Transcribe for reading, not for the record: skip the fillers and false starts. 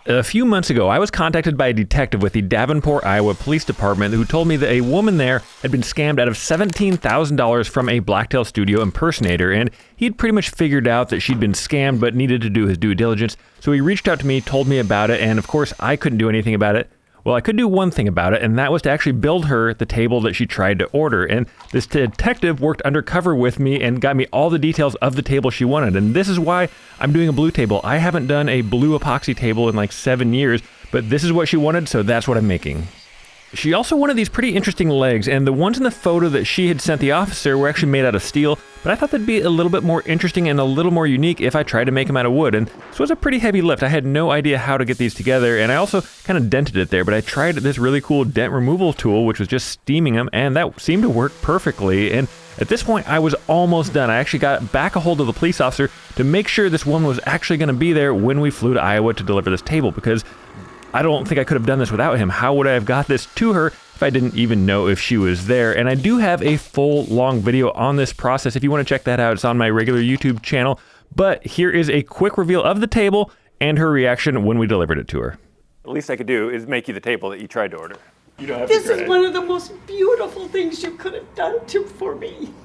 A few months ago, I was contacted by a detective with the Davenport, Iowa Police Department who told me that a woman there had been scammed out of $17,000 from a Blacktail Studio impersonator, and he'd pretty much figured out that she'd been scammed but needed to do his due diligence, so he reached out to me, told me about it, and of course, I couldn't do anything about it. Well, I could do one thing about it, and that was to actually build her the table that she tried to order. And this detective worked undercover with me and got me all the details of the table she wanted. And this is why I'm doing a blue table. I haven't done a blue epoxy table in like 7 years, but this is what she wanted, so that's what I'm making. She also wanted these pretty interesting legs, and the ones in the photo that she had sent the officer were actually made out of steel, but I thought that'd be a little bit more interesting and a little more unique if I tried to make them out of wood, and this was a pretty heavy lift. I had no idea how to get these together, and I also kind of dented it there, but I tried this really cool dent removal tool, which was just steaming them, and that seemed to work perfectly, and at this point, I was almost done. I actually got back a hold of the police officer to make sure this woman was actually going to be there when we flew to Iowa to deliver this table, because I don't think I could have done this without him. How would I have got this to her if I didn't even know if she was there? And I do have a full long video on this process. If you want to check that out, it's on my regular YouTube channel. But here is a quick reveal of the table and her reaction when we delivered it to her. The least I could do is make you the table that you tried to order. You don't have This is one of the most beautiful things you could have done for me.